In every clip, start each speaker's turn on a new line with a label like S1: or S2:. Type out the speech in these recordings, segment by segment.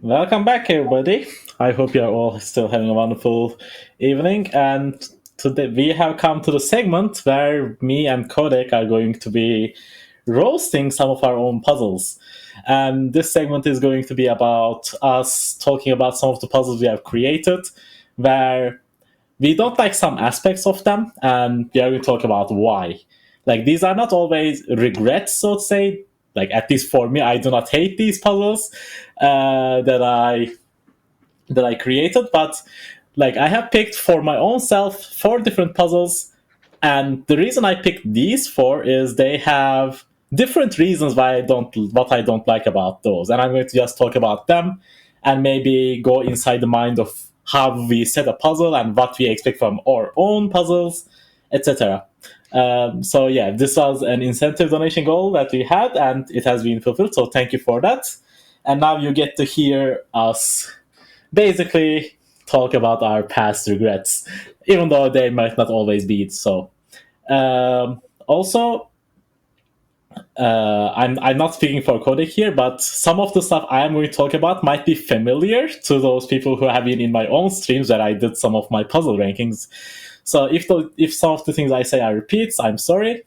S1: Welcome back, everybody. I hope you're all still having a wonderful evening. And today we have come to the segment where me and Codec are going to be roasting some of our own puzzles. And this segment is going to be about us talking about some of the puzzles we have created, where we don't like some aspects of them, and we are going to talk about why. Like, these are not always regrets, so to say. Like, at least for me, I do not hate these puzzles that I created, but like I have picked for my own self four different puzzles, and the reason I picked these four is they have different reasons why I don't like about those, and I'm going to just talk about them and maybe go inside the mind of how we set a puzzle and what we expect from our own puzzles, etc. So yeah, this was an incentive donation goal that we had, and it has been fulfilled. So thank you for that. And now you get to hear us basically talk about our past regrets, even though they might not always be so. Also, I'm not speaking for Codec here, but some of the stuff I am going to talk about might be familiar to those people who have been in my own streams that I did some of my puzzle rankings. So if some of the things I say are repeats, I'm sorry.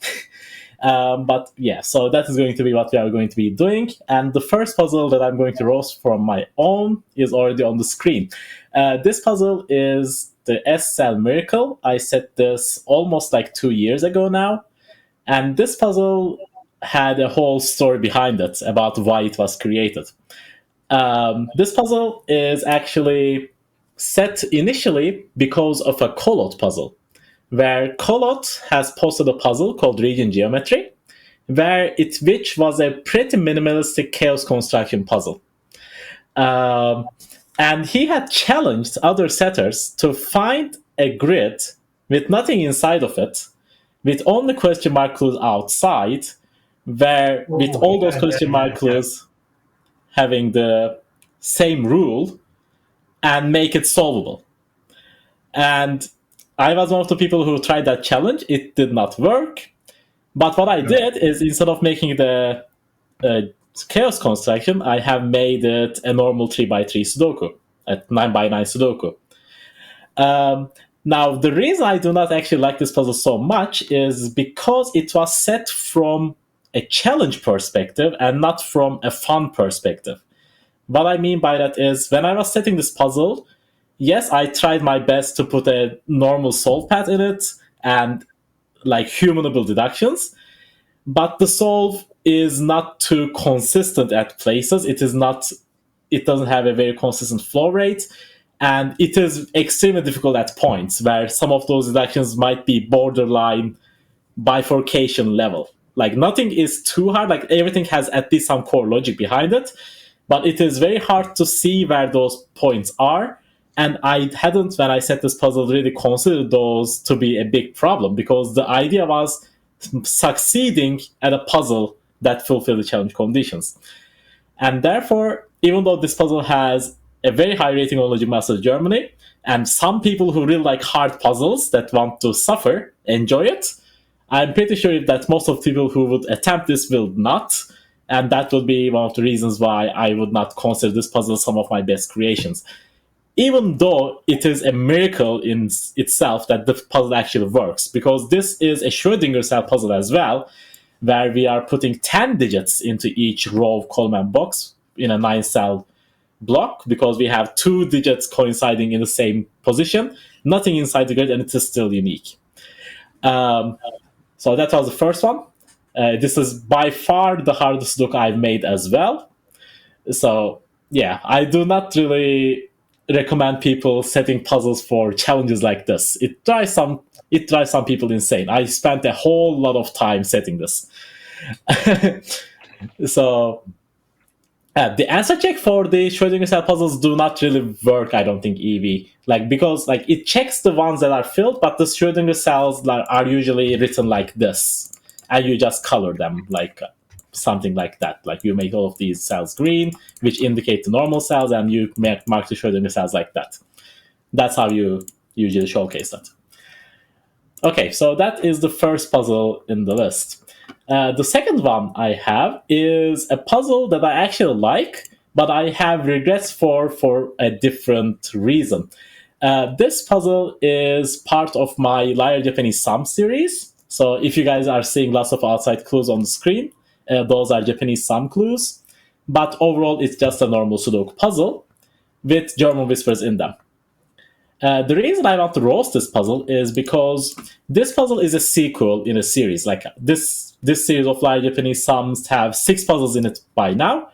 S1: But yeah, so that is going to be what we are going to be doing. And the first puzzle that I'm going to roast from my own is already on the screen. This puzzle is the S-Cell Miracle. I set this almost like 2 years ago now. And this puzzle had a whole story behind it about why it was created. This puzzle is actually set initially because of a Kolot puzzle, where Kolot has posted a puzzle called Region Geometry, which was a pretty minimalistic chaos construction puzzle. And he had challenged other setters to find a grid with nothing inside of it, with only question mark clues outside, where with all those question mark clues having the same rule and make it solvable. And I was one of the people who tried that challenge. It did not work. But what I did is instead of making the chaos construction, I have made it a normal 3x3 Sudoku, a 9x9 Sudoku. Now, the reason I do not actually like this puzzle so much is because it was set from a challenge perspective and not from a fun perspective. What I mean by that is when I was setting this puzzle, yes, I tried my best to put a normal solve path in it and like humanable deductions, but the solve is not too consistent at places. It doesn't have a very consistent flow rate, and it is extremely difficult at points where some of those deductions might be borderline bifurcation level. Like nothing is too hard, like everything has at least some core logic behind it, but it is very hard to see where those points are. And I hadn't, when I set this puzzle, really considered those to be a big problem because the idea was succeeding at a puzzle that fulfilled the challenge conditions. And therefore, even though this puzzle has a very high rating on Logic Masters Germany, and some people who really like hard puzzles that want to suffer enjoy it, I'm pretty sure that most of the people who would attempt this will not. And that would be one of the reasons why I would not consider this puzzle some of my best creations. Even though it is a miracle in itself that the puzzle actually works, because this is a Schrödinger cell puzzle as well, where we are putting 10 digits into each row of column and box in a 9-cell block, because we have 2 digits coinciding in the same position, nothing inside the grid, and it is still unique. So that was the first one. This is by far the hardest Sudoku I've made as well. So yeah, I do not really recommend people setting puzzles for challenges like this. It drives some people insane. I spent a whole lot of time setting this. So the answer check for the Schrödinger cell puzzles do not really work, I don't think, EV. Like, because like it checks the ones that are filled, but the Schrödinger cells are usually written like this, and you just color them like something like that. Like you make all of these cells green, which indicate the normal cells, and you mark the Schrödinger cells like that. That's how you usually showcase that. Okay, so that is the first puzzle in the list. The second one I have is a puzzle that I actually like, but I have regrets for a different reason. This puzzle is part of my Liar Japanese Sum series. So if you guys are seeing lots of outside clues on the screen, those are Japanese sum clues. But overall, it's just a normal Sudoku puzzle with German whispers in them. The reason I want to roast this puzzle is because this puzzle is a sequel in a series. Like this series of Liar Japanese Sums have 6 puzzles in it by now.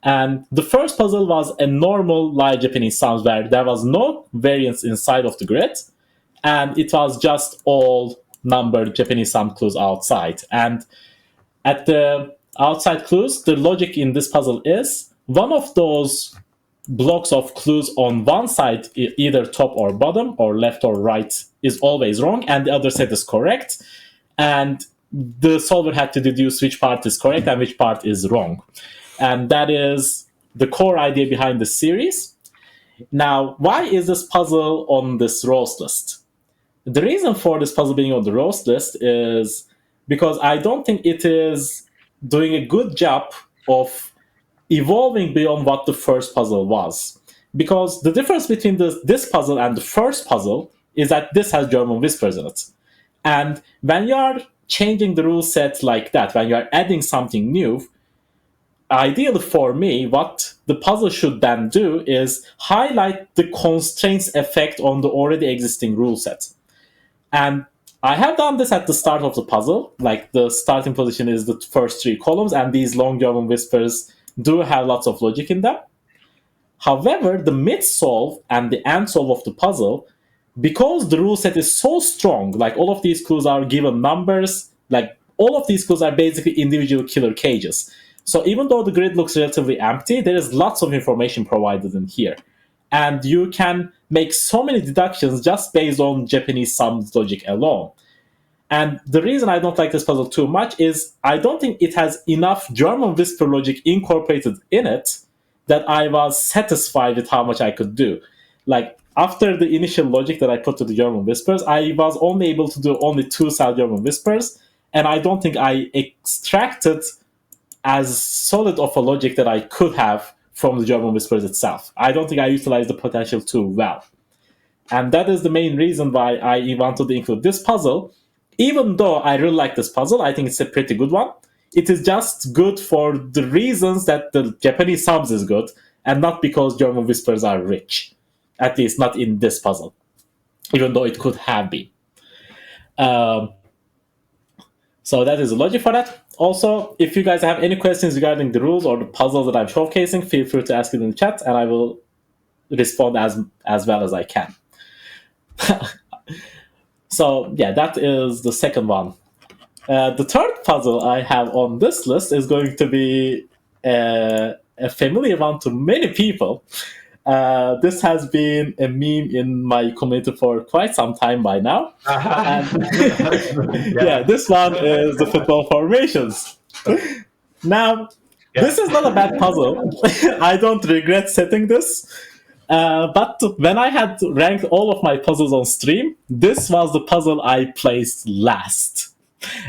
S1: And the first puzzle was a normal Liar Japanese Sums where there was no variance inside of the grid, and it was just all numbered Japanese sum clues outside. And at the outside clues, the logic in this puzzle is one of those blocks of clues on one side, either top or bottom or left or right, is always wrong, and the other set is correct. And the solver had to deduce which part is correct and which part is wrong. And that is the core idea behind the series. Now, why is this puzzle on this roast list? The reason for this puzzle being on the roast list is because I don't think it is doing a good job of evolving beyond what the first puzzle was. Because the difference between this puzzle and the first puzzle is that this has German whispers in it. And when you are changing the rule set like that, when you are adding something new, ideally for me, what the puzzle should then do is highlight the constraints effect on the already existing rule set. And I have done this at the start of the puzzle. Like the starting position is the first 3 columns, and these long German whispers do have lots of logic in them. However, the mid-solve and the end solve of the puzzle, because the rule set is so strong, like all of these clues are given numbers, like all of these clues are basically individual killer cages. So even though the grid looks relatively empty, there is lots of information provided in here. And you can make so many deductions just based on Japanese sums logic alone. And the reason I don't like this puzzle too much is I don't think it has enough German whisper logic incorporated in it that I was satisfied with how much I could do. Like, after the initial logic that I put to the German whispers, I was only able to do only 2 South German whispers, and I don't think I extracted as solid of a logic that I could have from the German whispers itself. I don't think I utilized the potential too well. And that is the main reason why I wanted to include this puzzle. Even though I really like this puzzle, I think it's a pretty good one. It is just good for the reasons that the Japanese sums is good, and not because German whispers are rich. At least not in this puzzle, even though it could have been. So that is the logic for that. Also, if you guys have any questions regarding the rules or the puzzles that I'm showcasing, feel free to ask it in the chat, and I will respond as well as I can. So yeah, that is the second one. The third puzzle I have on this list is going to be a familiar one to many people. This has been a meme in my community for quite some time by now. Yeah, this one is the football formations. Now, this is not a bad puzzle. I don't regret setting this. But when I had ranked all of my puzzles on stream, this was the puzzle I placed last.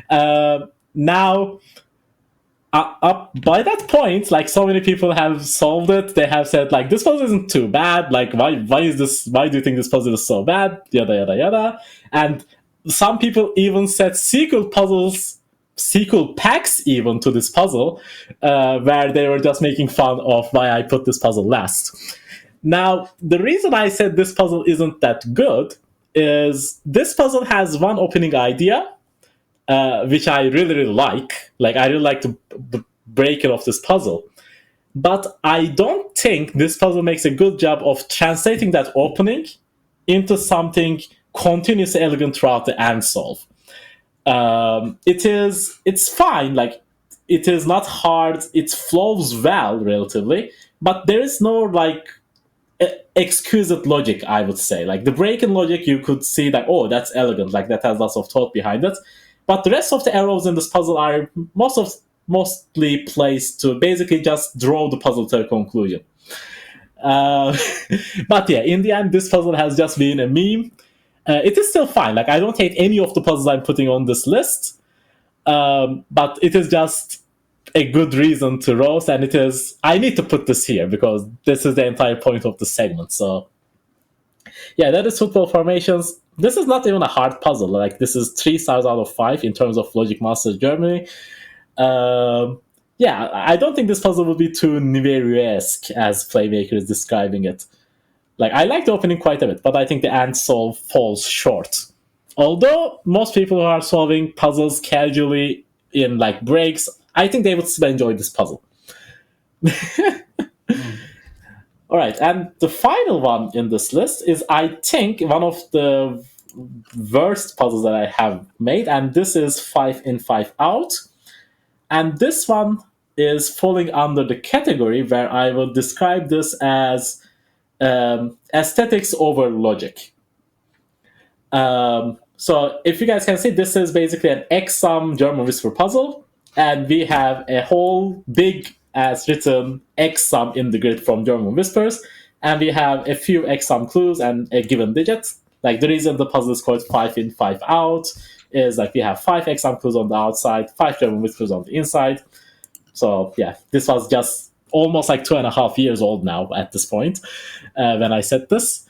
S1: Now, by that point, like, so many people have solved it. They have said, like, this puzzle isn't too bad. Like, why do you think this puzzle is so bad? Yada yada yada. And some people even said sequel packs even to this puzzle, where they were just making fun of why I put this puzzle last. Now, the reason I said this puzzle isn't that good is this puzzle has one opening idea, which I really, really like. Like, I really like the breaking of this puzzle. But I don't think this puzzle makes a good job of translating that opening into something continuously elegant throughout the end solve. It's fine. Like, it is not hard. It flows well, relatively. But there is no, like, exquisite logic, I would say. Like, the break-in logic, you could see that, oh, that's elegant. Like, that has lots of thought behind it. But the rest of the arrows in this puzzle are mostly placed to basically just draw the puzzle to a conclusion. But yeah, in the end, this puzzle has just been a meme. It is still fine. Like, I don't hate any of the puzzles I'm putting on this list. But it is just a good reason to roast, and it is. I need to put this here because this is the entire point of the segment. So yeah, that is football formations. This is not even a hard puzzle. Like this is 3 stars out of 5 in terms of Logic Masters Germany. Yeah, I don't think this puzzle will be too Niverio-esque as Playmaker is describing it. Like I like the opening quite a bit, but I think the end solve falls short. Although most people who are solving puzzles casually in like breaks, I think they would still enjoy this puzzle. All right, and the final one in this list is, I think, one of the worst puzzles that I have made, and this is 5 in, 5 out. And this one is falling under the category where I will describe this as aesthetics over logic. So if you guys can see, this is basically an X-sum German whisper puzzle, and we have a whole big as written X-sum in the grid from German whispers, and we have a few X-sum clues and a given digit. Like the reason the puzzle is called 5 in, 5 out is like we have 5 X-sum clues on the outside, 5 German whispers on the inside. So yeah, this was just almost like 2.5 years old now at this point when I said this.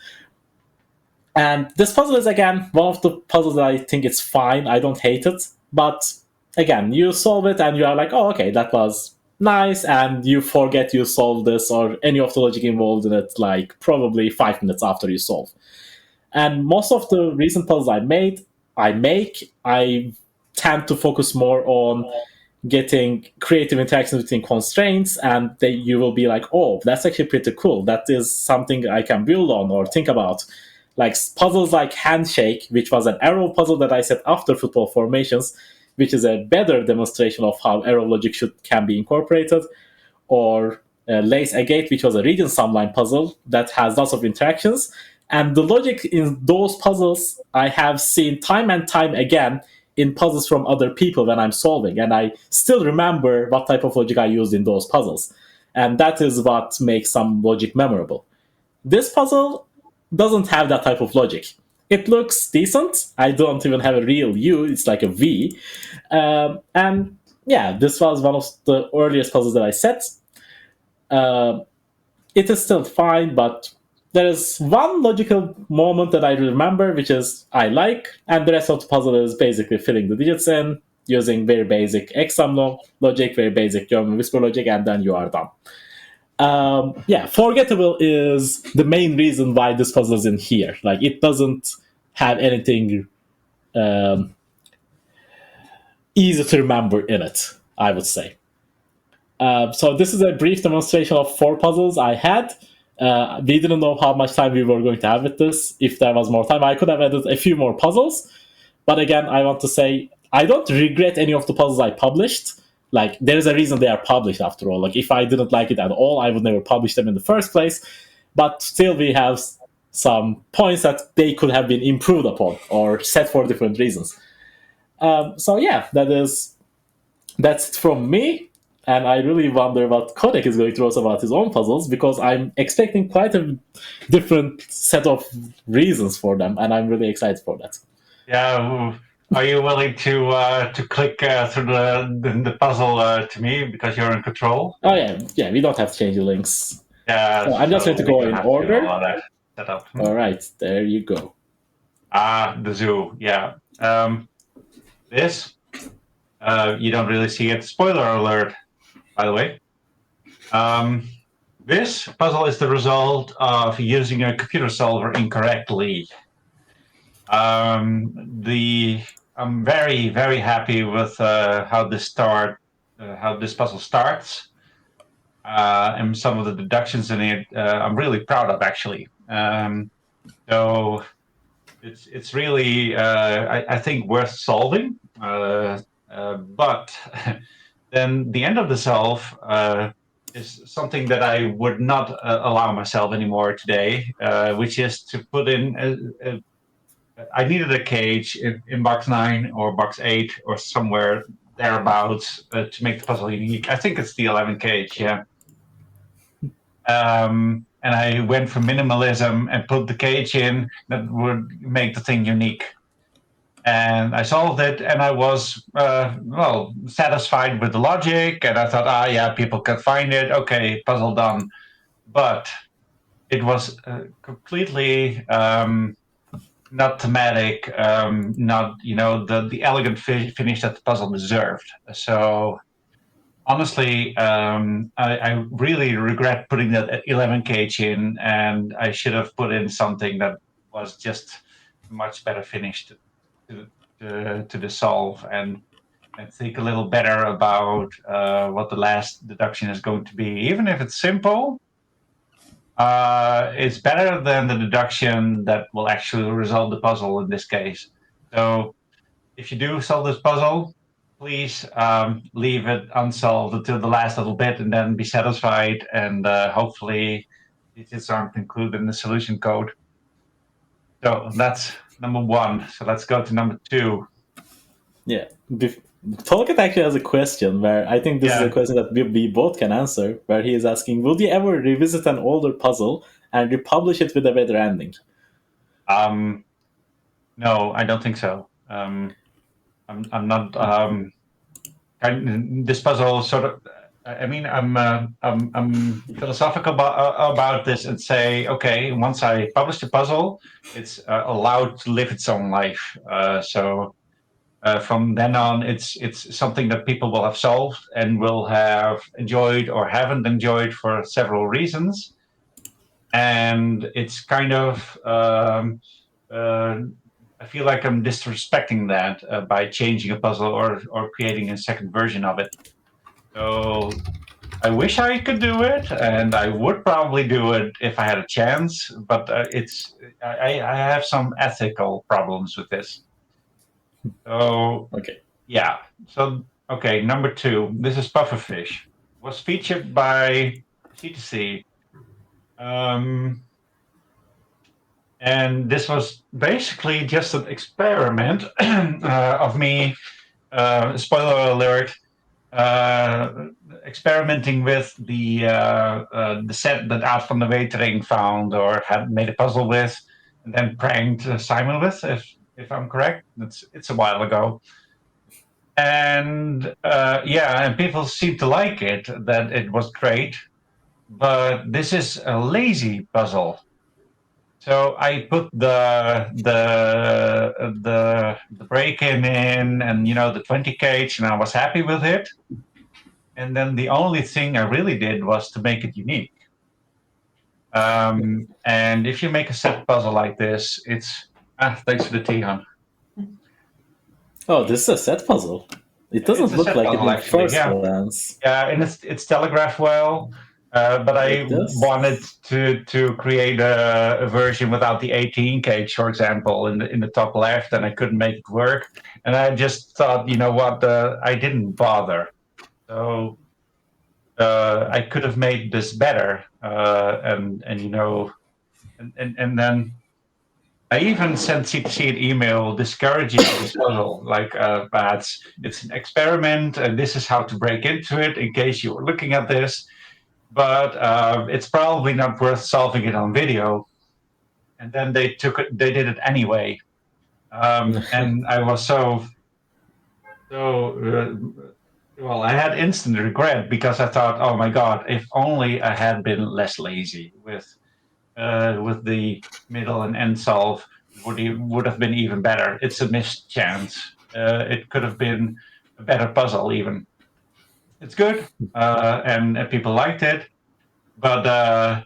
S1: And this puzzle is, again, one of the puzzles that I think it's fine. I don't hate it. But again, you solve it and you are like, oh, okay, that was nice. And you forget you solved this or any of the logic involved in it, like probably 5 minutes after you solve. And most of the recent puzzles I tend to focus more on getting creative interactions between constraints, and you will be like, oh, that's actually pretty cool. That is something I can build on or think about. Like puzzles like Handshake, which was an arrow puzzle that I set after football formations, which is a better demonstration of how arrow logic can be incorporated, or Lace Agate, which was a region sumline puzzle that has lots of interactions. And the logic in those puzzles I have seen time and time again in puzzles from other people when I'm solving, and I still remember what type of logic I used in those puzzles. And that is what makes some logic memorable. This puzzle doesn't have that type of logic. It looks decent. I don't even have a real U, it's like a V. And yeah, this was one of the earliest puzzles that I set. It is still fine, but there is one logical moment that I remember, which is I like, and the rest of the puzzle is basically filling the digits in, using very basic X-sum logic, very basic German whisper logic, and then you are done. Yeah, forgettable is the main reason why this puzzle is in here. Like, it doesn't have anything easy to remember in it, I would say. So this is a brief demonstration of 4 puzzles I had. We didn't know how much time we were going to have with this. If there was more time, I could have added a few more puzzles. But again, I want to say I don't regret any of the puzzles I published. Like, there's a reason they are published after all. Like, if I didn't like it at all, I would never publish them in the first place. But still, we have some points that they could have been improved upon or set for different reasons. So yeah, that's it from me. And I really wonder what Qodec is going to roast about his own puzzles, because I'm expecting quite a different set of reasons for them, and I'm really excited for that.
S2: Yeah, are you willing to click through the puzzle to me, because you're in control?
S1: Oh yeah, we don't have to change the links.
S2: Yeah,
S1: so I'm just going to go in order.
S2: Setup.
S1: All right, there you go.
S2: The zoo. Yeah. This you don't really see it. Spoiler alert, by the way. This puzzle is the result of using a computer solver incorrectly. I'm very, very happy with how this puzzle starts, and some of the deductions in it. I'm really proud of, actually. So it's really I think worth solving. But then the end of the solve is something that I would not allow myself anymore today, which is to put in I needed a cage in box 9 or box 8 or somewhere thereabouts to make the puzzle unique. I think it's the 11 cage, yeah. And I went for minimalism and put the cage in that would make the thing unique. And I solved it, and I was satisfied with the logic. And I thought, yeah, people can find it. Okay, puzzle done. But it was completely not thematic, not the elegant finish that the puzzle deserved. So honestly, I really regret putting that 11 kh in, and I should have put in something that was just much better finished to the solve, and think a little better about what the last deduction is going to be. Even if it's simple, it's better than the deduction that will actually resolve the puzzle in this case. So if you do solve this puzzle, please leave it unsolved until the last little bit and then be satisfied. And hopefully, digits aren't included in the solution code. So that's number one. So let's go to number two.
S1: Yeah. Tolkien actually has a question where I think this is a
S2: Yeah.
S1: question that we both can answer, where he is asking, would you ever revisit an older puzzle and republish it with a better ending?
S2: No, I don't think so. I'm not. This puzzle sort of. I mean, I'm philosophical about this and say, okay, once I publish the puzzle, it's allowed to live its own life. So from then on, it's something that people will have solved and will have enjoyed or haven't enjoyed for several reasons. And it's kind of uh, I feel like I'm disrespecting that by changing a puzzle or creating a second version of it. So I wish I could do it, and I would probably do it if I had a chance. But I have some ethical problems with this. So
S1: Okay.
S2: yeah. So okay, number two. This is pufferfish. Was featured by C2C. Um, and this was basically just an experiment of me. Spoiler alert! Experimenting with the set that Aad van de Wetering found or had made a puzzle with, and then pranked Simon with, if I'm correct. It's a while ago, and yeah, and people seem to like it. That it was great, but this is a lazy puzzle. So I put the break in, and the 20 kh, and I was happy with it. And then the only thing I really did was to make it unique. And if you make a set puzzle like this, it's thanks for the tea, hon.
S1: Oh, this is a set puzzle. It
S2: It's
S1: doesn't
S2: a
S1: look
S2: set
S1: like it
S2: puzzle
S1: in
S2: actually,
S1: first
S2: yeah,
S1: glance.
S2: yeah, and it's telegraphed well. But I
S1: It does.
S2: wanted to create a version without the 18 kh, for example, in the top left, and I couldn't make it work. And I just thought, you know what, I didn't bother. So I could have made this better, and then I even sent CTC an email discouraging this puzzle. Like, it's an experiment, and this is how to break into it. In case you were looking at this, but it's probably not worth solving it on video. And then they took it. They did it anyway, and I was so. Well, I had instant regret because I thought, oh my god, if only I had been less lazy with the middle and end solve, would have been even better. It's a missed chance. It could have been a better puzzle even. It's good, and people liked it, but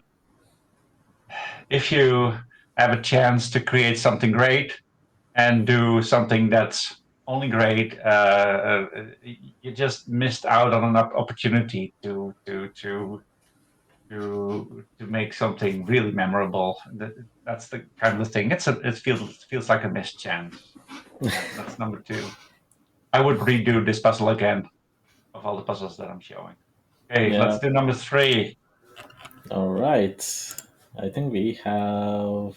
S2: if you have a chance to create something great and do something that's only great, you just missed out on an opportunity to make something really memorable. That's the kind of thing. It feels like a missed chance. That's number two. I would redo this puzzle again of all the puzzles that I'm showing. Okay, let's
S1: Yeah.
S2: do number three.
S1: All right. I think we have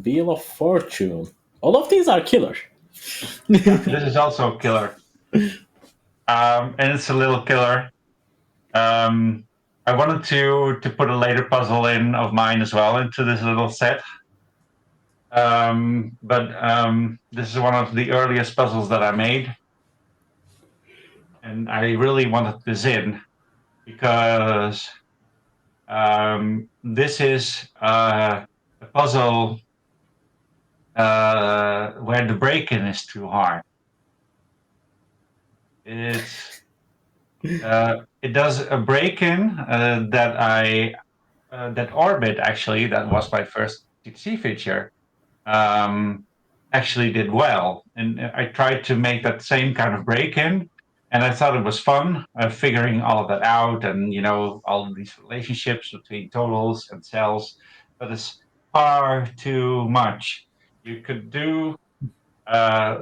S1: Wheel of Fortune. All of these are killer.
S2: Yeah, this is also a killer, and it's a little killer. Um, I wanted to put a later puzzle in of mine as well into this little set. But this is one of the earliest puzzles that I made, and I really wanted this in because this is a puzzle where the break-in is too hard. It's it does a break-in that Orbit actually, that was my first TTC feature, um, actually did well. And I tried to make that same kind of break-in, and I thought it was fun figuring all of that out, and all of these relationships between totals and cells. But it's far too much. You could do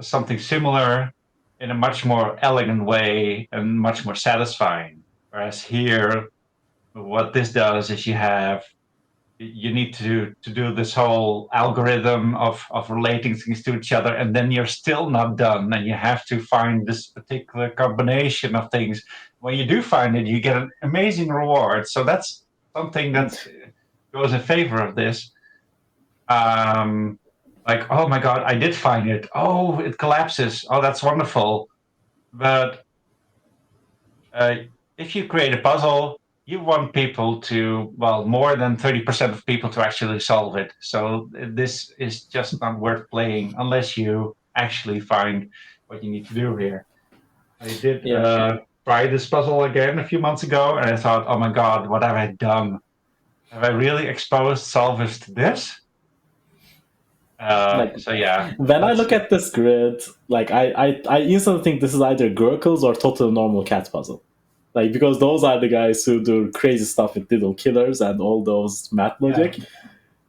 S2: something similar in a much more elegant way and much more satisfying. Whereas here, what this does is you need to do this whole algorithm of relating things to each other, and then you're still not done, and you have to find this particular combination of things. When you do find it, you get an amazing reward. So that's something that goes in favor of this. um like, oh my god, I did find it. Oh, it collapses. Oh, that's wonderful. But uh, if you create a puzzle, you want people to, well, more than 30% of people to actually solve it. So this is just not worth playing unless you actually find what you need to do here. I did
S1: Yeah.
S2: try this puzzle again a few months ago, and I thought, oh my god, what have I done? Have I really exposed solvers to this?
S1: Like
S2: So yeah,
S1: when I
S2: that's
S1: look at this grid, like I instantly think this is either Gurkles or Total Normal Cat Puzzle. Like because those are the guys who do crazy stuff with little killers and all those math
S2: yeah,
S1: logic.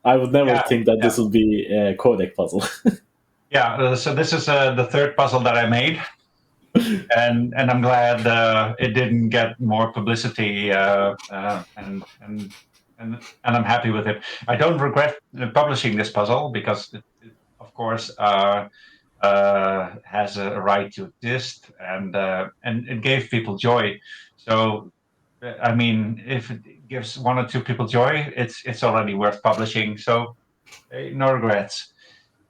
S1: I would never
S2: yeah,
S1: think that
S2: yeah.
S1: this would be a codec puzzle.
S2: Yeah, so this is the third puzzle that I made, and I'm glad it didn't get more publicity, and I'm happy with it. I don't regret publishing this puzzle because it of course, has a right to exist, and it gave people joy. So, I mean, if it gives one or two people joy, it's already worth publishing. So, no regrets.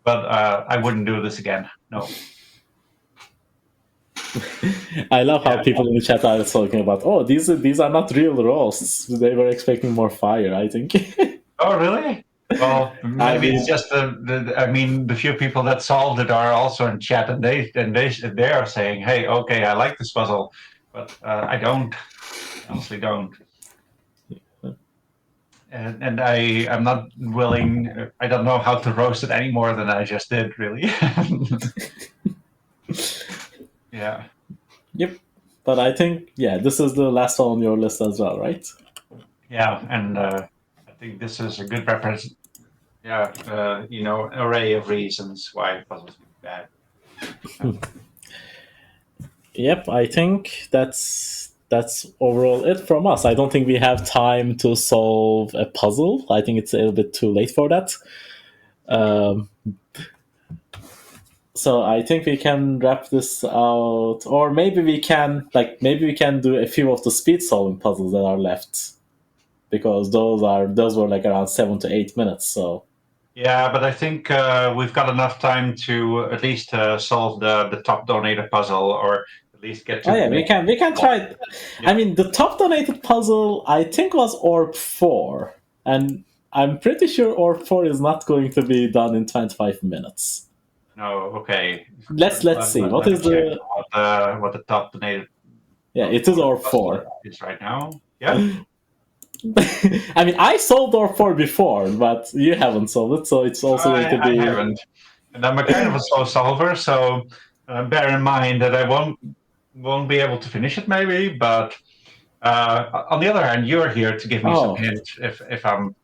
S2: But I wouldn't do this again. No.
S1: I love how
S2: Yeah.
S1: people in the chat are talking about, oh, these are not real roasts. They were expecting more fire, I think.
S2: Oh, really? Well,
S1: I
S2: maybe it's
S1: mean,
S2: just I mean, the few people that solved it are also in chat, and they are saying, "Hey, okay, I like this puzzle," but I don't. I honestly don't. And I'm not willing. I don't know how to roast it any more than I just did. Really. Yeah.
S1: yep. But I think, yeah, this is the last one on your list as well, right?
S2: Yeah, and I think this is a good reference. Yeah, array of reasons why puzzles can be bad.
S1: Yep, I think that's overall it from us. I don't think we have time to solve a puzzle. I think it's a little bit too late for that. Um, so I think we can wrap this out, or maybe we can do a few of the speed solving puzzles that are left because those were like around 7 to 8 minutes. So
S2: Yeah, but I think we've got enough time to at least solve the top donated puzzle, or at least get
S1: oh
S2: to
S1: yeah,
S2: make.
S1: we can try it. I
S2: Yeah.
S1: mean, the top donated puzzle I think was Orb 4, and I'm pretty sure Orb 4 is not going to be done in 25 minutes.
S2: No. Okay.
S1: Let's see. What
S2: Let me
S1: is
S2: check
S1: the
S2: what the top donated
S1: yeah? It is
S2: puzzle
S1: Orb 4.
S2: is right now. Yeah.
S1: I mean, I solved Orb 4 before, but you haven't solved it, so it's also going to
S2: I
S1: be.
S2: haven't, and I'm a kind of a slow solver, so bear in mind that I won't be able to finish it, maybe. But on the other hand, you're here to give me some
S1: Oh,
S2: hints if I'm.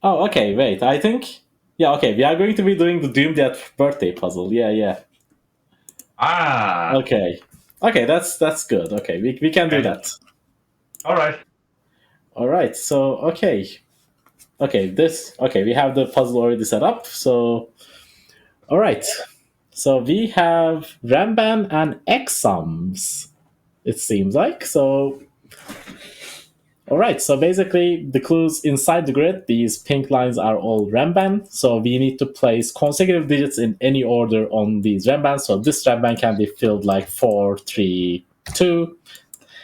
S1: oh, okay. Wait, I think yeah. Okay, we are going to be doing the Doom Death birthday puzzle. Yeah, yeah.
S2: Ah.
S1: Okay, okay. That's good. Okay, we can do
S2: Okay.
S1: that.
S2: All right.
S1: All right. So okay. We have the puzzle already set up. So all right. So we have Ramban and Exums. It seems like so. All right, so basically the clues inside the grid, these pink lines are all Ramban. So we need to place consecutive digits in any order on these Rambans. So this Ramban can be filled like 4, 3, 2,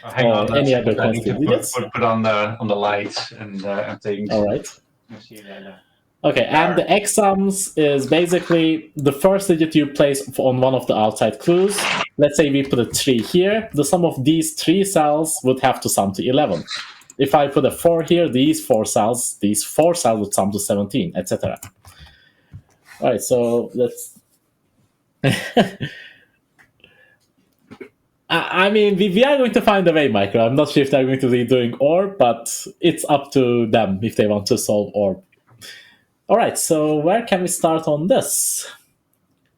S2: Oh, hang
S1: or
S2: on,
S1: any other
S2: I need to
S1: consecutive digits.
S2: put on the lights and things.
S1: All right.
S2: You see that?
S1: Okay, and the exams is basically the first digit you place on one of the outside clues. Let's say we put a 3 here. The sum of these 3 cells would have to sum to 11. If I put a 4 here, these 4 cells would sum to 17, etc. All right, so let's... I mean, we are going to find a way, Michael. I'm not sure if they're going to be doing OR, but it's up to them if they want to solve OR. All right, so where can we start on this?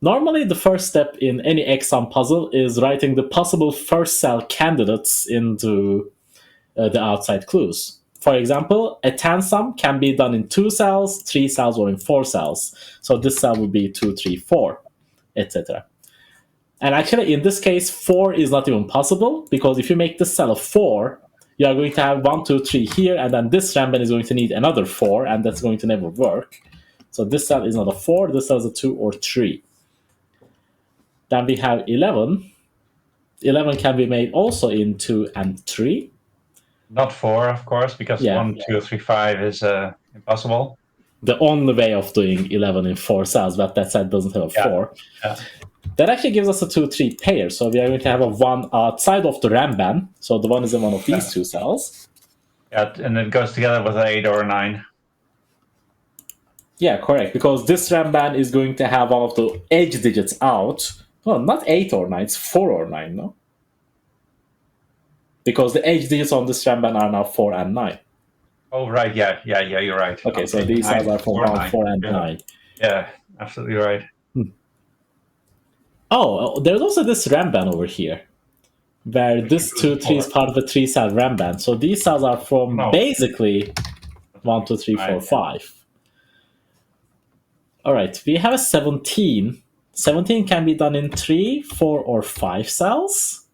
S1: Normally, the first step in any exam puzzle is writing the possible first cell candidates into the outside clues. For example, a 10 sum can be done in 2 cells, 3 cells, or in 4 cells. So this cell would be 2, 3, 4, etc. And actually, in this case, 4 is not even possible, because if you make this cell a 4, you are going to have 1, 2, 3 here, and then this Ramban is going to need another 4, and that's going to never work. So this cell is not a 4, this cell is a 2 or 3. Then we have 11. 11 can be made also in 2 and 3.
S2: Not 4, of course, because 1, 2, 3, 5 is impossible.
S1: The only way of doing 11 in 4 cells, but that set doesn't have a 4.
S2: Yeah.
S1: That actually gives us a 2, 3 pair. So we are going to have a 1 outside of the Ramban. So the 1 is in one of these 2 cells.
S2: Yeah, and it goes together with an 8 or a 9.
S1: Yeah, correct. Because this Ramban is going to have one of the edge digits out. Well, not 8 or 9, it's 4 or 9, no? Because the edge digits on this Ramban are now 4 and 9.
S2: Oh, right, yeah, you're right.
S1: Okay, so these cells are from 1, 4, and 9.
S2: Yeah, absolutely right.
S1: Oh, there's also this Ramban over here, where this 2, 3 is part of a 3-cell Ramban. So these cells are from basically 1, 2, 3, 4, 5. All right, we have a 17. 17 can be done in 3, 4, or 5 cells.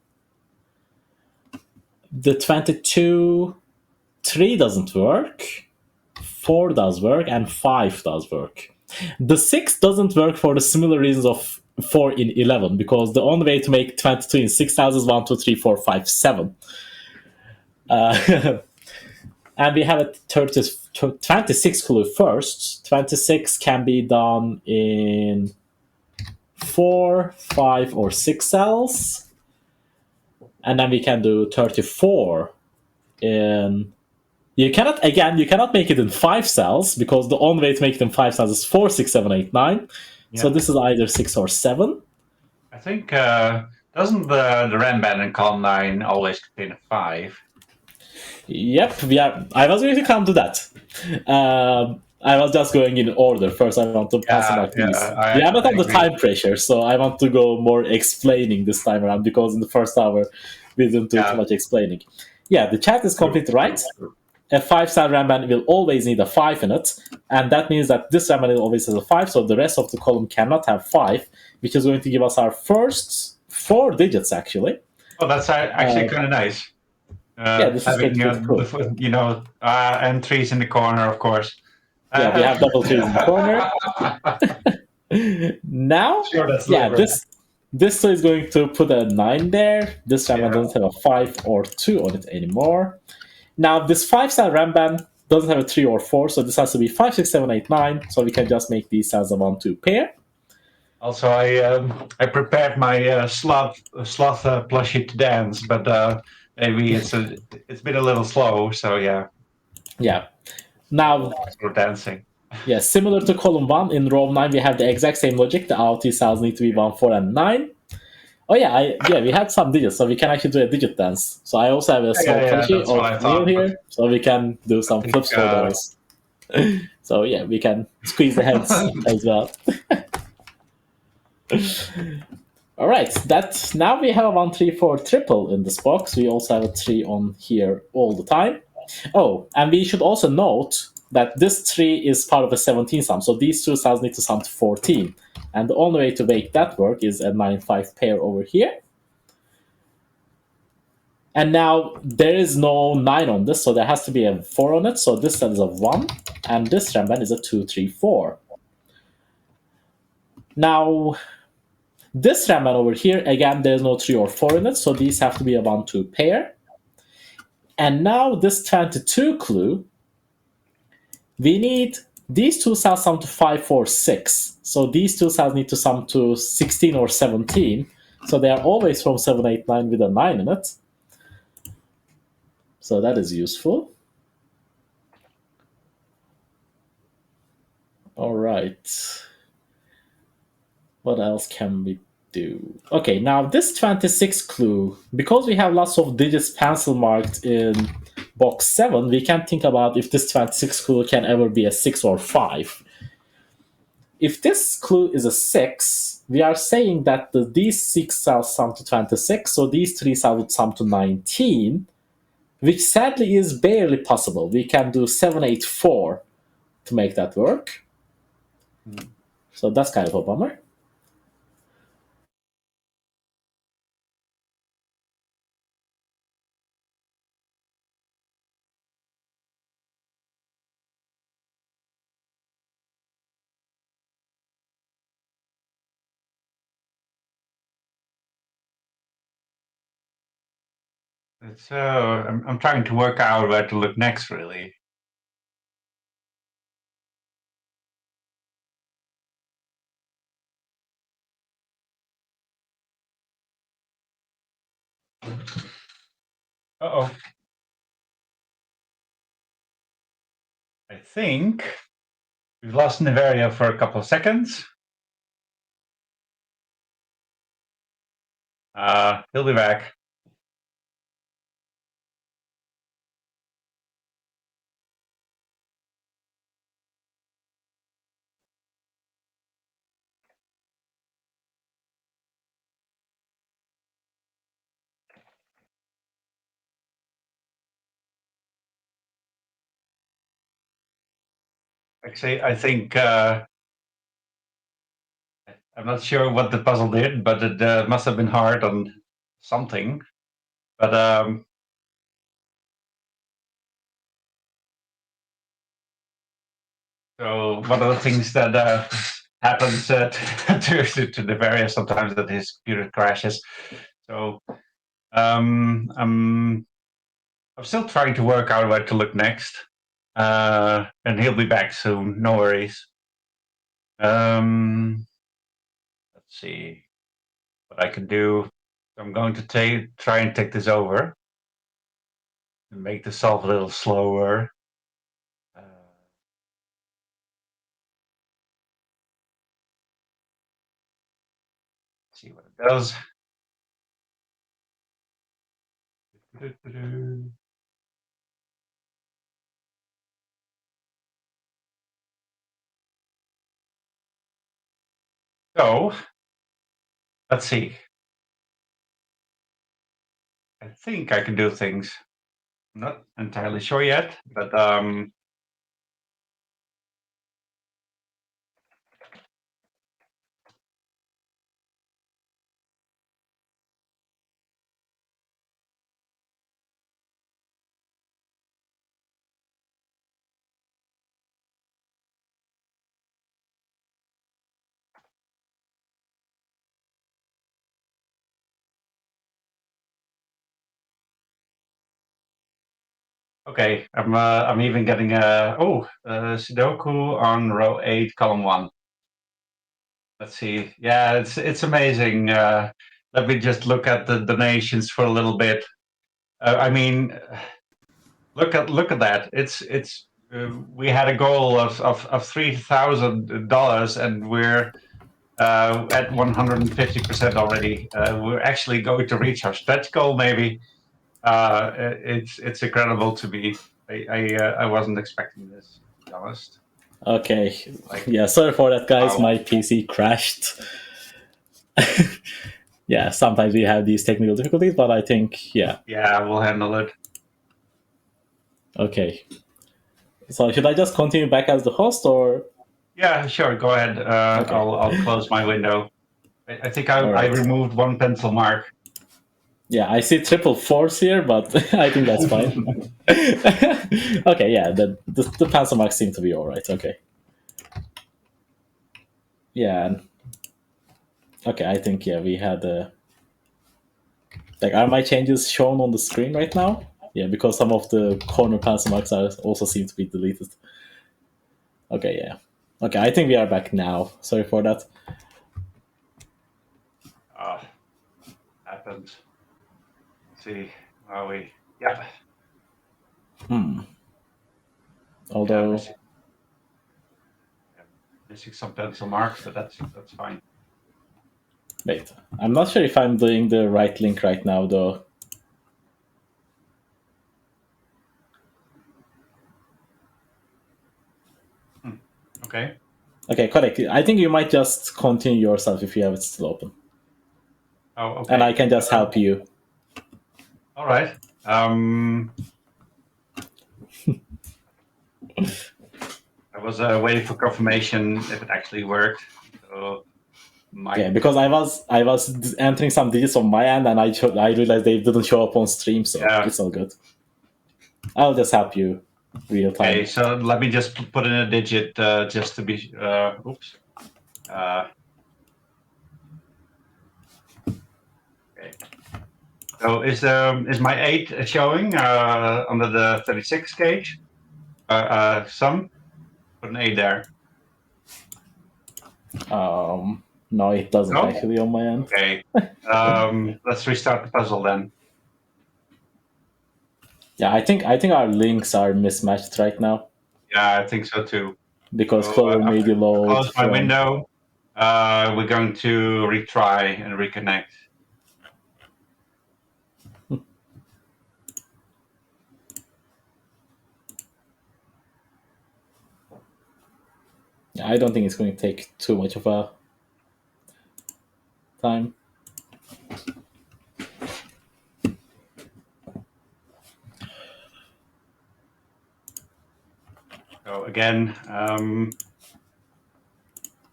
S1: The 22, 3 doesn't work, 4 does work, and 5 does work. The 6 doesn't work for the similar reasons of 4 in 11, because the only way to make 22 in 6 cells is 1, 2, 3, 4, 5, 7. And we have a 26 clue first. 26 can be done in 4, 5, or 6 cells. And then we can do 34 in... You cannot make it in 5 cells, because the only way to make it in 5 cells is 4, 6, 7, 8, 9. Yeah. So this is either 6 or 7.
S2: I think, doesn't the Ramban in column 9 always contain a 5?
S1: Yep, I was going to come to that. I was just going in order. First, I want to pass them like these. We are not on the time pressure, so I want to go more explaining this time around, because in the first hour, we didn't do too much explaining. Yeah, the chat is completely right. A 5-cell Ramban will always need a 5 in it, and that means that this Ramban always has a 5, so the rest of the column cannot have 5, which is going to give us our first 4 digits, actually.
S2: Oh, that's actually kind of nice.
S1: Yeah, this is cool.
S2: And 3s in the corner, of course.
S1: Yeah, we have double 3s in the corner. Now, this is going to put a 9 there. This Ramban doesn't have a 5 or 2 on it anymore. Now, this 5-cell Ramban doesn't have a 3 or 4, so this has to be 5, 6, 7, 8, 9. So we can just make these cells a 1, 2 pair.
S2: Also, I prepared my sloth plushie to dance, but maybe it's been a little slow. So yeah.
S1: Yeah. Now
S2: we're dancing.
S1: Yeah, similar to column 1 in row 9, we have the exact same logic. The AOT cells need to be 1, 4, and 9. Oh yeah, we had some digits, so we can actually do a digit dance. So I also have a small plushie of Neil here, so we can do some flips for those. So yeah, we can squeeze the heads as well. All right, now we have a 1, 3, 4 triple in this box. We also have a 3 on here all the time. Oh, and we should also note that this 3 is part of a 17 sum, so these 2 cells need to sum to 14. And the only way to make that work is a 9-5 pair over here. And now there is no 9 on this, so there has to be a 4 on it. So this cell is a 1, and this ramband is a 2, 3, 4. Now, this ramband over here, again, there's no 3 or 4 in it, so these have to be a 1, 2 pair. And now this 22 clue, we need these two cells sum to 5, 4, 6. So these two cells need to sum to 16 or 17. So they are always from 7, 8, 9 with a 9 in it. So that is useful. All right. What else can we do? Okay, now this 26 clue, because we have lots of digits pencil marked in box 7, we can think about if this 26 clue can ever be a 6 or 5. If this clue is a 6, we are saying that these 6 cells sum to 26, so these 3 cells would sum to 19, which sadly is barely possible. We can do 7, 8, 4 to make that work. So that's kind of a bummer.
S2: So I'm trying to work out where to look next, really. Uh-oh. I think we've lost Niverio for a couple of seconds. He'll be back. Actually, I think I'm not sure what the puzzle did, but it must have been hard on something. But so one of the things that happens to the various sometimes that his computer crashes. So I'm still trying to work out where to look next, and he'll be back soon. No worries. Let's see what I can do. I'm going to try and take this over and make the solve a little slower. See what it does. So let's see. I think I can do things. I'm not entirely sure yet, but okay. I'm even getting a Sudoku on row 8, column 1. Let's see. Yeah, it's amazing. Let me just look at the donations for a little bit. I mean, look at that. It's we had a goal of $3,000, and we're at 150% already. We're actually going to reach our stretch goal, maybe. It's incredible to me. I wasn't expecting this, to be honest.
S1: Okay. Yeah, sorry for that, guys.
S2: Wow.
S1: My PC crashed. Yeah, sometimes we have these technical difficulties, but I think, yeah.
S2: Yeah, we'll handle it.
S1: Okay. So should I just continue back as the host, or?
S2: Yeah, sure. Go ahead.
S1: Okay.
S2: I'll close my window. I think I
S1: All right.
S2: removed one pencil mark.
S1: Yeah, I see triple fours here, but I think that's fine. Okay, yeah, the pencil marks seem to be all right. Okay. Yeah. Okay, I think yeah we had like are my changes shown on the screen right now? Yeah, because some of the corner pencil marks are also seem to be deleted. Okay, yeah. Okay, I think we are back now. Sorry for that.
S2: Uh, happens. Let's see. Are we? Yeah. Yeah.
S1: Although,
S2: Yeah, missing some pencil marks, but that's fine.
S1: wait, I'm not sure if I'm doing the right link right now though.
S2: Hmm. Okay.
S1: Okay, correct. I think you might just continue yourself if you have it still open,
S2: Oh,
S1: and I
S2: okay.
S1: can just help you.
S2: All right. I was waiting for confirmation if it actually worked. So
S1: Yeah,
S2: might.
S1: because I was entering some digits on my end, and I realized they didn't show up on stream, so
S2: Yeah.
S1: it's all good. I'll just help you real
S2: Okay.
S1: time.
S2: So let me just put in a digit just to be. Oops. Uh, okay. So is my 8 showing under the 36 gauge? Sum. Put an 8 there.
S1: No, it doesn't
S2: No.
S1: actually on my end.
S2: Okay. Let's restart the puzzle then.
S1: Yeah, I think our links are mismatched right now
S2: Yeah, I think so too.
S1: because
S2: So
S1: Clover made
S2: after
S1: you
S2: I
S1: load
S2: close my
S1: from.
S2: window, we're going to retry and reconnect.
S1: Yeah, I don't think it's going to take too much of a time.
S2: So again, I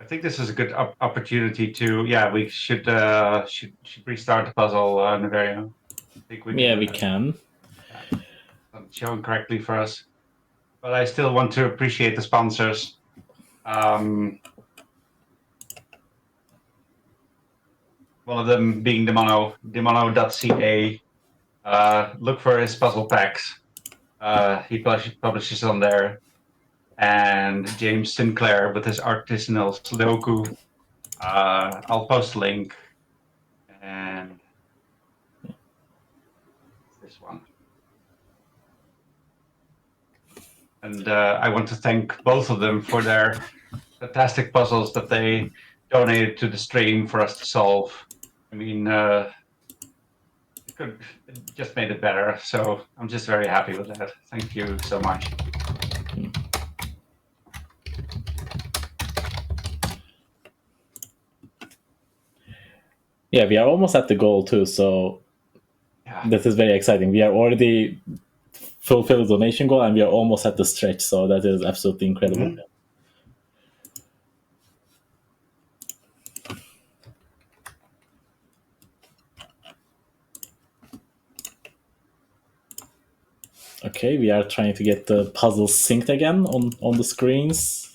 S2: think this is a good opportunity to. Yeah, we should restart the puzzle, Niverio. I think we
S1: Yeah,
S2: can.
S1: we can.
S2: Yeah, it's not showing correctly for us, but I still want to appreciate the sponsors. Um, One of them being demono.ca. Look for his puzzle packs. He publishes on there. And James Sinclair with his artisanal Sudoku. I'll post a link. And this one. And I want to thank both of them for their fantastic puzzles that they donated to the stream for us to solve. I mean, it just made it better. So I'm just very happy with that. Thank you so much.
S1: Yeah, we are almost at the goal too, so
S2: Yeah.
S1: that is very exciting. We are already fulfilled the donation goal, and we are almost at the stretch, so that is absolutely incredible.
S2: Mhm.
S1: Okay, we are trying to get the puzzles synced again on the screens.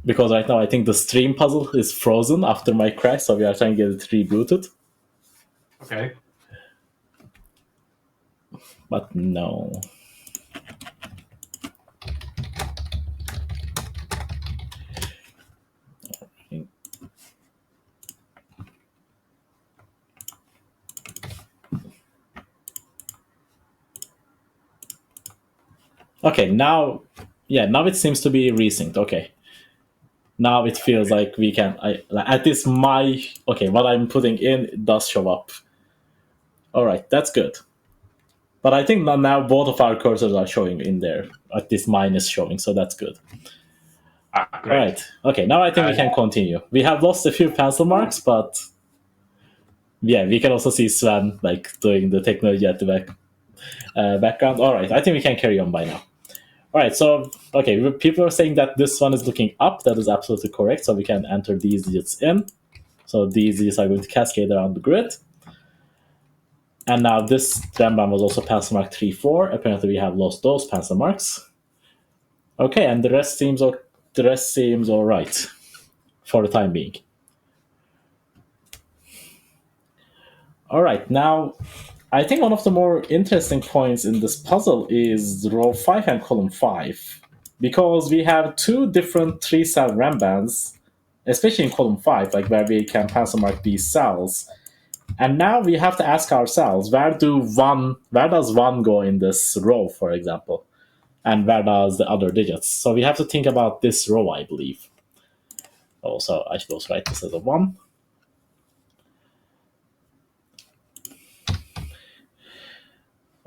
S1: Because right now I think the stream puzzle is frozen after my crash, so we are trying to get it rebooted.
S2: Okay.
S1: But no. Okay, now, yeah, now it seems to be resynced. Okay, now it feels like we can. At least my okay, what I'm putting in does show up. All right, that's good. But I think now both of our cursors are showing in there. At least mine is showing, so that's good. All
S2: Great.
S1: right. Okay, now I think we
S2: Uh,
S1: can continue. We have lost a few pencil marks, but yeah, we can also see Sven like doing the technology at the background. All right, I think we can carry on by now. All right, so okay, people are saying that this one is looking up. That is absolutely correct. So we can enter these digits in. So these digits are going to cascade around the grid. And now this Rembrandt was also pencil mark 3, 4. Apparently we have lost those pencil marks. Okay, and the rest seems all right for the time being. All right, now I think one of the more interesting points in this puzzle is row 5 and column 5, because we have two different 3-cell Rembrandts, especially in column 5, like where we can pencil mark these cells. And now we have to ask ourselves, where does one go in this row, for example? And where does the other digits? So we have to think about this row, I believe. Also, I should also write this as a 1.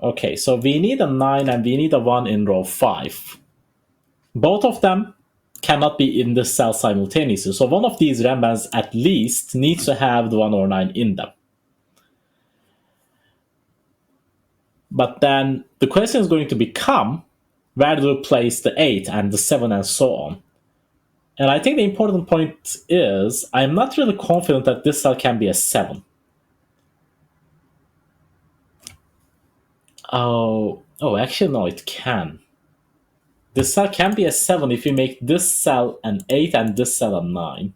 S1: Okay, so we need a 9 and we need a 1 in row 5. Both of them cannot be in this cell simultaneously. So one of these Rembrandts at least needs to have the 1 or 9 in them. But then the question is going to become, where do we place the 8 and the 7 and so on? And I think the important point is, I'm not really confident that this cell can be a 7. Oh, actually, no, it can. This cell can be a 7 if you make this cell an 8 and this cell a 9.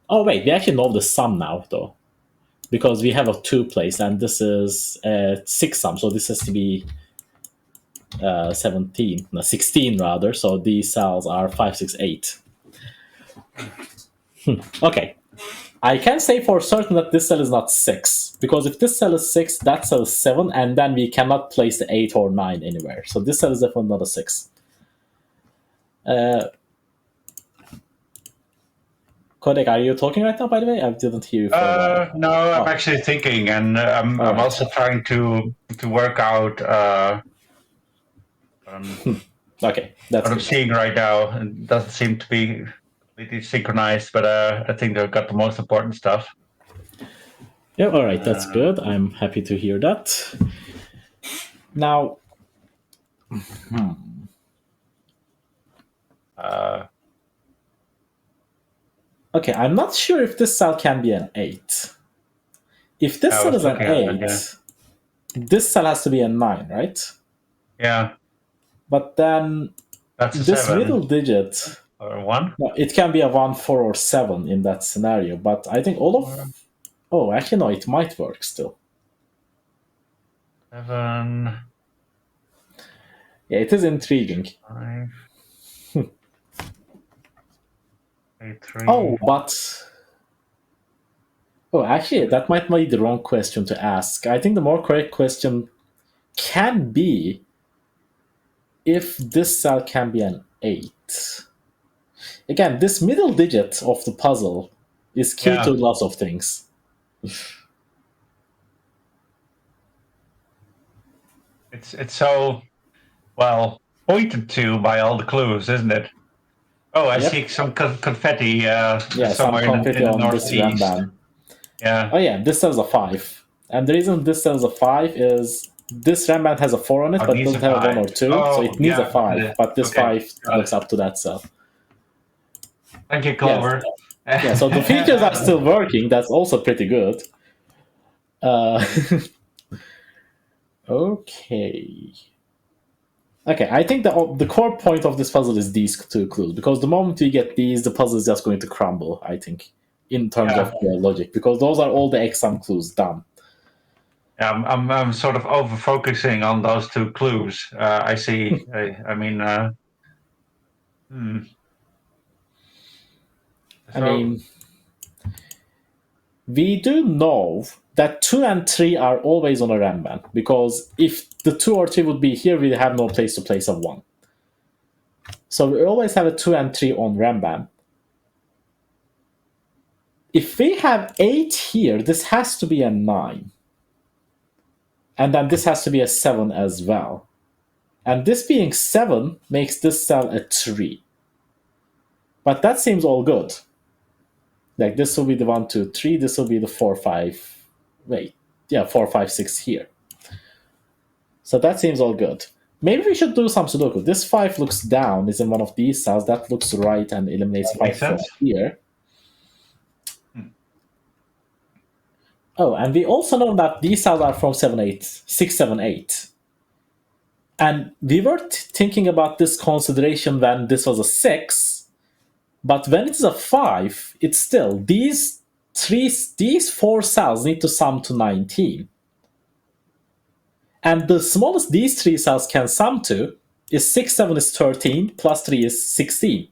S1: Oh, wait, we actually know the sum now, though. Because we have a 2 place, and this is a 6 sum, so this has to be 16 rather, so these cells are 5, 6, 8. Okay. I can say for certain that this cell is not 6, because if this cell is 6, that cell is 7, and then we cannot place the 8 or 9 anywhere. So this cell is definitely not a 6. Qodec, are you talking right now, by the way? I didn't hear you for a while.
S2: No, I'm actually thinking, and I'm also trying to work out
S1: okay, that's
S2: what I'm seeing right now. It doesn't seem to be completely synchronized, but I think they've got the most important stuff.
S1: Yeah, all right, that's good. I'm happy to hear that. Now, okay, I'm not sure if this cell can be an 8. If this cell is an 8, this cell has to be a 9, right?
S2: Yeah.
S1: But then
S2: that's
S1: this
S2: 7.
S1: middle digit...
S2: Or 1?
S1: No, it can be a 1, 4, or 7 in that scenario, but I think all of... Oh, actually, no, it might work still.
S2: 7...
S1: Yeah, it is intriguing.
S2: 5... 8, 3...
S1: Oh, but... Oh, actually, that might be the wrong question to ask. I think the more correct question can be if this cell can be an 8. Again, this middle digit of the puzzle is key to lots of things.
S2: It's so well pointed to by all the clues, isn't it? Oh, I see some confetti somewhere
S1: some confetti
S2: in the
S1: on
S2: northeast.
S1: This Rembrandt.
S2: Yeah.
S1: Oh yeah, this cell's a 5. And the reason this cell's a 5 is this Rembrandt has a 4 on it, but doesn't have a 1 or 2, so it needs a 5. But this 5 looks up to that cell.
S2: Thank you, Clover.
S1: Yeah, so the features are still working. That's also pretty good. Okay. Okay, I think the core point of this puzzle is these two clues, because the moment we get these, the puzzle is just going to crumble, I think, in terms of the logic, because those are all the exam clues done.
S2: Yeah, I'm sort of over focusing on those two clues. I see. I mean,
S1: I mean, we do know that 2 and 3 are always on a Rembrandt, because if the 2 or 3 would be here, we have no place to place a 1. So we always have a 2 and 3 on Rembrandt. If we have 8 here, this has to be a 9. And then this has to be a 7 as well. And this being 7 makes this cell a 3. But that seems all good. Like this will be the 1, 2, 3. This will be the 4, 5. Wait. Yeah, 4, 5, 6 here. So that seems all good. Maybe we should do some Sudoku. This 5 looks down, is in one of these cells. That looks right and eliminates 5 from here. Oh, and we also know that these cells are from 6, 7, 8. And we were thinking about this consideration when this was a 6, but when it's a 5, it's still these 4 cells need to sum to 19. And the smallest these 3 cells can sum to is 6, 7 is 13, plus 3 is 16.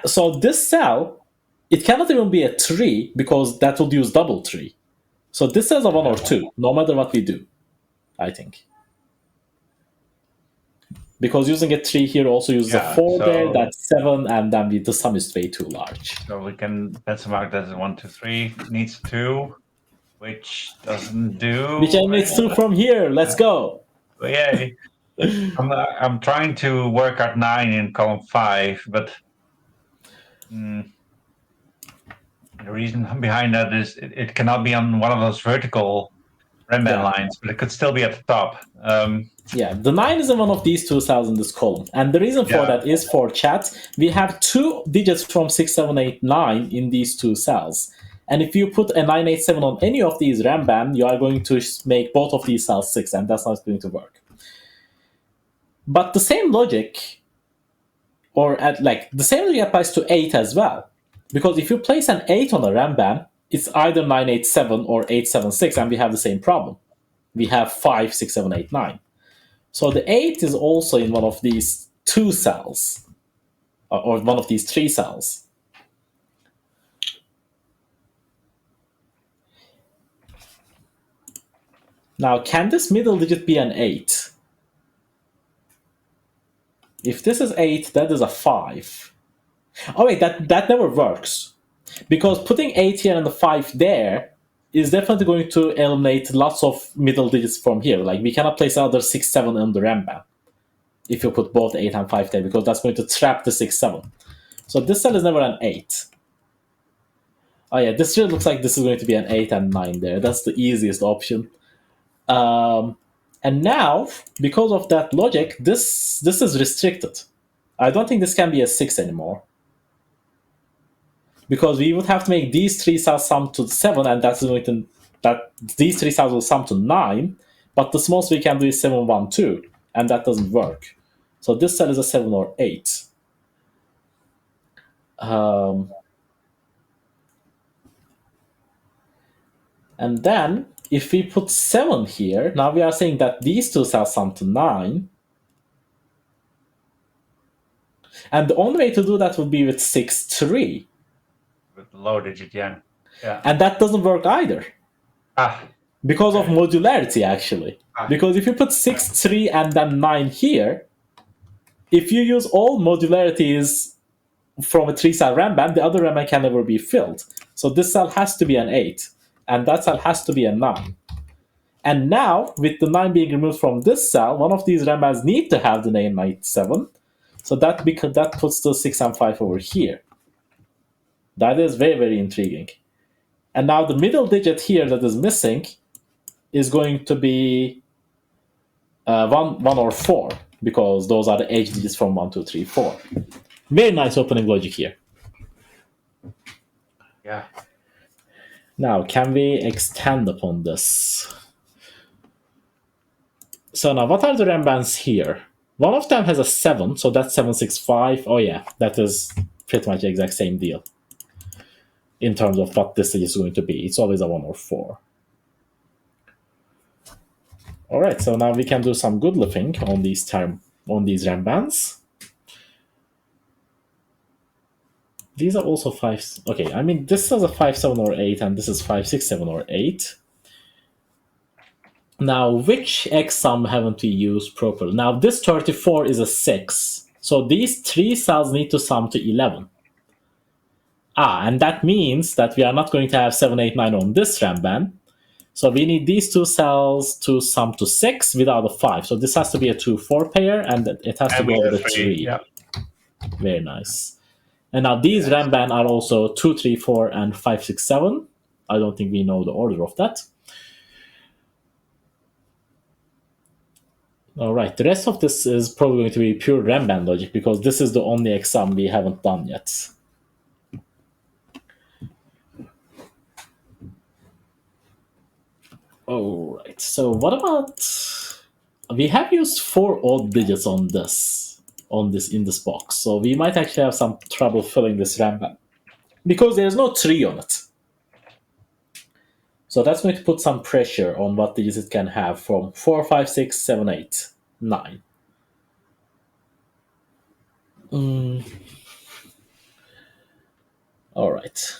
S1: So this cell, it cannot even be a 3 because that would use double 3. So this is a 1 or 2, no matter what we do, I think. Because using a 3 here also uses a 4 there, that's 7, and then the sum is way too large.
S2: So we can pencil mark that as 1, 2, 3. Needs 2, which doesn't do.
S1: Which emits 2 from here. Let's go.
S2: Yay. I'm trying to work out 9 in column 5, but the reason behind that is it cannot be on one of those vertical Rembrandt lines, but it could still be at the top.
S1: Yeah, the 9 is in one of these 2 cells in this column. And the reason for that is, for chat, we have 2 digits from 6, 7, 8, 9 in these 2 cells. And if you put a 9, 8, 7 on any of these Rembrandt, you are going to make both of these cells 6, and that's not going to work. But the same logic, the same logic applies to 8 as well. Because if you place an 8 on a Rembrandt, it's either 9, 8, 7 or 8, 7, 6, and we have the same problem. We have 5, 6, 7, 8, 9. So the 8 is also in one of these 2 cells, or one of these 3 cells. Now, can this middle digit be an 8? If this is 8, that is a 5. Oh wait, that never works. Because putting 8 here and the 5 there is definitely going to eliminate lots of middle digits from here. Like, we cannot place another 6, 7 in the Rembrandt if you put both 8 and 5 there, because that's going to trap the 6, 7. So this cell is never an 8. Oh yeah, this really looks like this is going to be an 8 and 9 there. That's the easiest option. And now, because of that logic, this is restricted. I don't think this can be a 6 anymore. Because we would have to make these 3 cells sum to 7, and these 3 cells will sum to 9, but the smallest we can do is 7, 1, 2, and that doesn't work. So this cell is a 7 or 8. And then, if we put 7 here, now we are saying that these 2 cells sum to 9. And the only way to do that would be with 6, 3.
S2: With the low digit, yeah.
S1: And that doesn't work either. Because of modularity, actually. Because if you put 6, 3, and then 9 here, if you use all modularities from a 3-cell Rembrandt, the other Rembrandt can never be filled. So this cell has to be an 8, and that cell has to be a 9. And now, with the 9 being removed from this cell, one of these Rembrandts need to have the name 8, 7. So that puts the 6 and 5 over here. That is very, very intriguing. And now the middle digit here that is missing is going to be 1 or 4, because those are the edge digits from 1, 2, 3, 4. Very nice opening logic here.
S2: Yeah.
S1: Now, can we extend upon this? So now, what are the Rembrandts here? One of them has a 7, so that's 7, 6, 5. Oh yeah, that is pretty much the exact same deal in terms of what this is going to be. It's always a 1 or 4. All right, so now we can do some good lifting on these Rembrandts. These are also 5. Okay, I mean, this is a 5, 7, or 8, and this is 5, 6, 7, or 8. Now, which X sum haven't we used properly? Now, this 34 is a 6. So these 3 cells need to sum to 11. And that means that we are not going to have 7, 8, 9 on this Rembrandt. So we need these 2 cells to sum to 6 without a 5. So this has to be a 2, 4 pair, and it has to go with a 3.
S2: Yeah.
S1: Very nice. And now these Rembrandt are also 2, 3, 4, and 5, 6, 7. I don't think we know the order of that. All right, the rest of this is probably going to be pure Rembrandt logic, because this is the only exam we haven't done yet. All right. So what about we have used 4 odd digits on this in this box, so we might actually have some trouble filling this RAM because there's no tree on it. So that's going to put some pressure on what digits it can have from 4, 5, 6, 7, 8, 9. All right.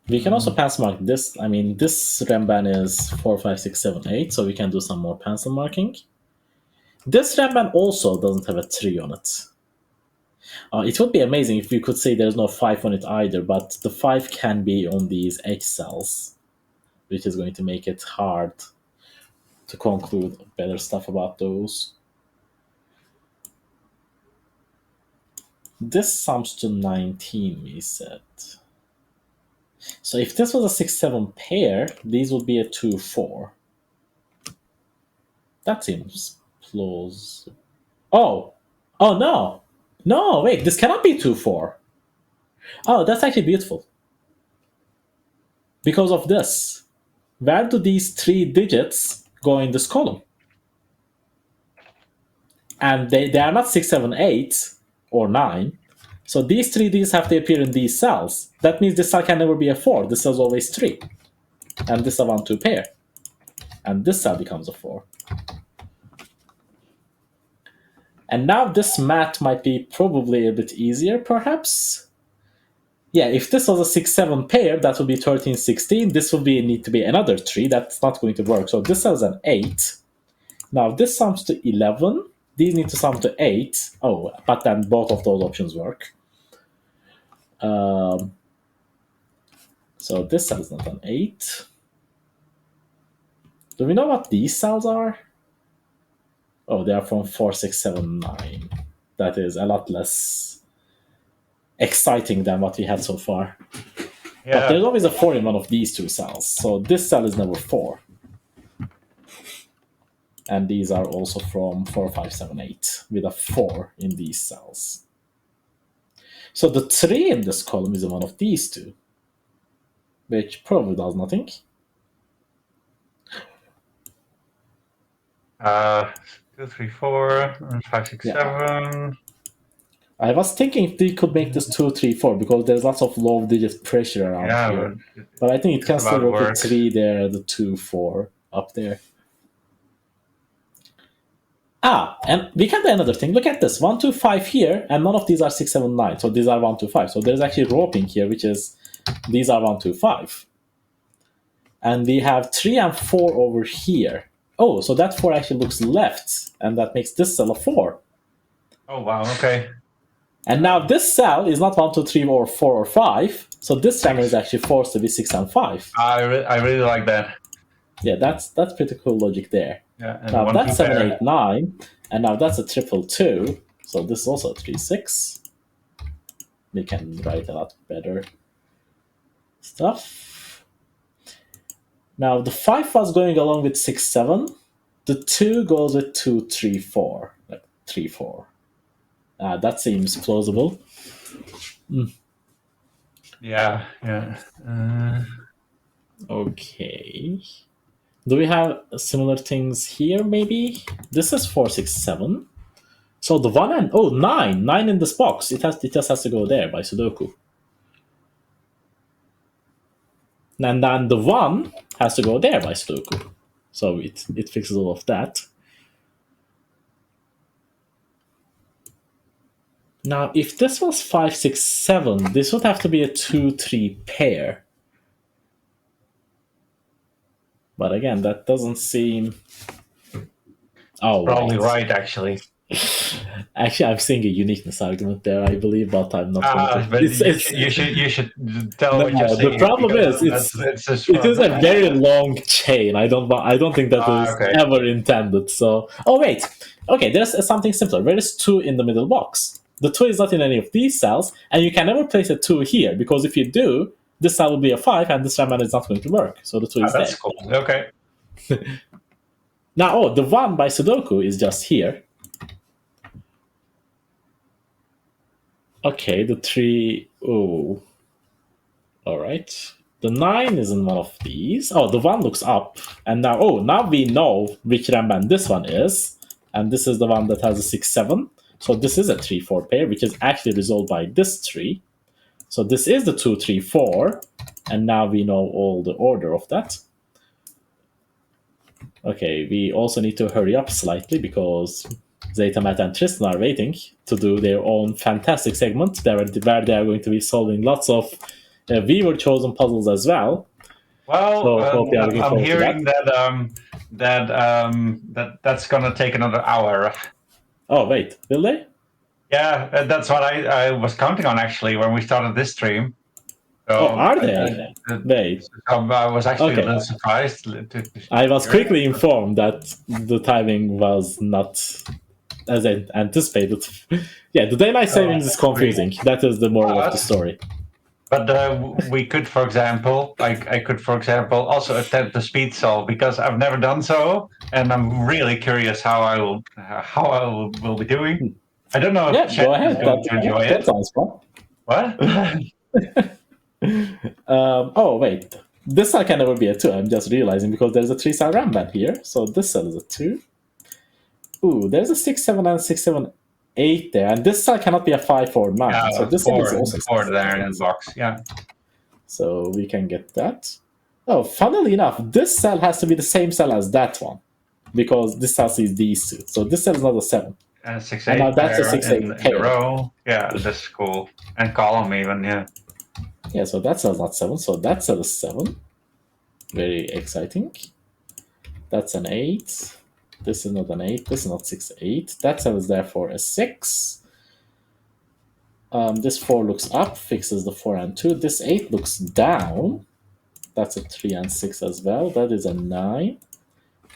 S1: We can also pencil mark this. I mean, this Ramban is 4, 5, 6, 7, 8, so we can do some more pencil marking. This Ramban also doesn't have a 3 on it. It would be amazing if we could say there's no 5 on it either, but the 5 can be on these H cells, which is going to make it hard to conclude better stuff about those. This sums to 19, we said. So if this was a 6-7 pair, these would be a 2-4. That seems plausible. Oh! Oh no! No, wait, this cannot be 2-4. Oh, that's actually beautiful. Because of this. Where do these 3 digits go in this column? And they are not 6, 7, 8 or 9. So these 3 digits have to appear in these cells. That means this cell can never be a 4. This cell is always 3. And this is a 1-2 pair. And this cell becomes a 4. And now this math might be probably a bit easier, perhaps. Yeah, if this was a 6-7 pair, that would be 13, 16. This would need to be another 3. That's not going to work. So this cell is an 8. Now this sums to 11. These need to sum to 8. Oh, but then both of those options work. So this cell is not an 8. Do we know what these cells are? Oh, they are from 4, 6, 7, 9. That is a lot less exciting than what we had so far.
S2: Yeah.
S1: But there's always a 4 in one of these 2 cells. So this cell is never 4. And these are also from 4, 5, 7, 8 with a 4 in these cells. So the 3 in this column is one of these 2, which probably does nothing.
S2: 2, 3, 4, 5, 6, 7.
S1: I was thinking if they could make this 2, 3, 4 because there's lots of low digit pressure around here. But I think it can still work with 3 there, the 2, 4 up there. And we can do another thing. Look at this. 1, 2, 5 here, and none of these are 6, 7, 9. So these are 1, 2, 5. So there's actually roping here, which is these are 1, 2, 5. And we have 3 and 4 over here. Oh, so that 4 actually looks left, and that makes this cell a 4.
S2: Oh, wow, okay.
S1: And now this cell is not 1, 2, 3, or 4, or 5. So this cell is actually forced to be 6 and 5.
S2: I really like that.
S1: Yeah, that's pretty cool logic there.
S2: Yeah, and
S1: now that's 7,
S2: pair.
S1: 8, 9. And now that's a 222. So this is also a 3, 6. We can write a lot better stuff. Now the 5 was going along with 6, 7. The 2 goes with 2, 3, 4. Like 3, 4. That seems plausible.
S2: Yeah.
S1: Okay. Do we have similar things here, maybe? This is 4, 6, 7. So the 1 and... Oh, 9! 9 in this box. It just has to go there by Sudoku. And then the 1 has to go there by Sudoku. So it fixes all of that. Now, if this was 5, 6, 7, this would have to be a 2, 3 pair. But again, that doesn't seem... Oh,
S2: probably right, actually.
S1: Actually, I'm seeing a uniqueness argument there, I believe, but I'm not going to...
S2: But you should tell what you're saying.
S1: The problem is, it is a very long chain. I don't think that is ever intended. So, oh wait, okay, there's something simpler. Where is 2 in the middle box? The 2 is not in any of these cells, and you can never place a 2 here, because if you do, this cell will be a 5, and this Raman is not going to work. So the 2 is
S2: that's
S1: there.
S2: Cool. Okay.
S1: Now, the 1 by Sudoku is just here. Okay, the 3... Oh. Alright. The 9 is in one of these. Oh, the 1 looks up. And now we know which Ramban this one is. And this is the one that has a 6-7. So this is a 3-4 pair, which is actually resolved by this tree. So this is the 2-3-4. And now we know all the order of that. Okay, we also need to hurry up slightly because Zeta, Matt, and Tristan are waiting to do their own fantastic segment where they are going to be solving lots of viewer chosen puzzles as well.
S2: Well,
S1: So hope you are looking
S2: I'm
S1: forward to
S2: hearing that's gonna take another hour.
S1: Oh wait, will they?
S2: Yeah, that's what I was counting on actually when we started this stream. So,
S1: Oh, are they? Wait.
S2: I was actually
S1: Okay.
S2: a little surprised.
S1: I was quickly informed that the timing was not as I anticipated. Yeah, the daylight savings is confusing. That is the moral of the story.
S2: But we could, for example, I could, for example, also attempt the speed solve because I've never done so, and I'm really curious how I will be doing. I don't know if
S1: Yeah,
S2: Chet
S1: go ahead.
S2: is going to enjoy
S1: That
S2: it.
S1: sounds fun.
S2: What?
S1: Oh wait, this cell can never be a 2. I'm just realizing because there's a 3-cell Ramban here. So this cell is a 2. Ooh, there's a 6-7 and 6-7-8 there, and this cell cannot be a 5-4-9.
S2: Yeah,
S1: So this cell is also
S2: 4 there in the box. Yeah.
S1: So we can get that. Oh, funnily enough, this cell has to be the same cell as that one because this cell sees these two. So this cell is not a 7.
S2: And 6-8
S1: And now that's a
S2: there
S1: 6-8
S2: in the
S1: pair.
S2: row. Yeah, that's cool. And column even, yeah.
S1: Yeah, so that cell's not 7. So that cell is 7. Very exciting. That's an 8. This is not an 8. This is not 6-8. That cell is therefore a 6. This 4 looks up, fixes the 4 and 2. This 8 looks down. That's a 3 and 6 as well. That is a 9.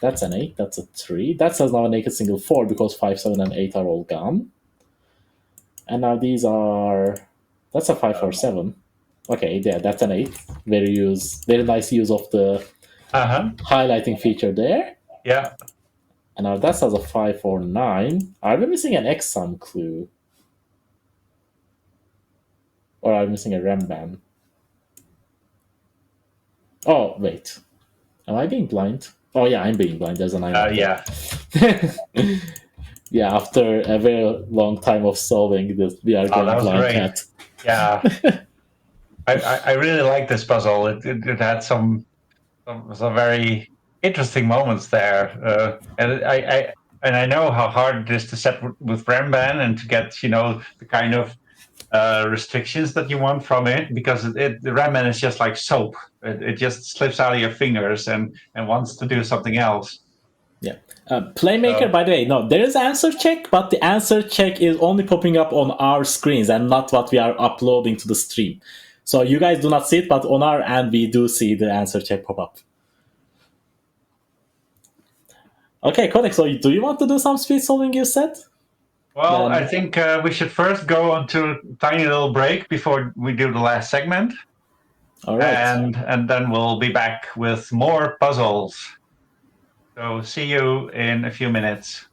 S1: That's an 8. That's a 3. That says now a naked single 4 because 5, 7, and 8 are all gone. And now these are. That's a 5, 4, 7. Okay, yeah, that's an 8. Very nice use of the highlighting feature there.
S2: Yeah.
S1: And now that says a 5, 4, 9. Are we missing an X sum clue? Or are we missing a Ramban? Oh, wait. Am I being blind? Oh, yeah, I'm being blind. There's a 9.
S2: Yeah.
S1: Yeah, after a very long time of solving this, we are going blind
S2: great.
S1: cat.
S2: Yeah. I really like this puzzle. It had some very interesting moments there. And I know how hard it is to set with Ramban and to get, the kind of restrictions that you want from it, because the Ramban is just like soap. It just slips out of your fingers and wants to do something else.
S1: Yeah. Playmaker, by the way, no, there is answer check, but the answer check is only popping up on our screens and not what we are uploading to the stream. So you guys do not see it, but on our end, we do see the answer check pop up. Okay, Qodec, so do you want to do some speed solving, you said?
S2: Well, I think we should first go on to a tiny little break before we do the last segment.
S1: All right.
S2: And then we'll be back with more puzzles. So see you in a few minutes.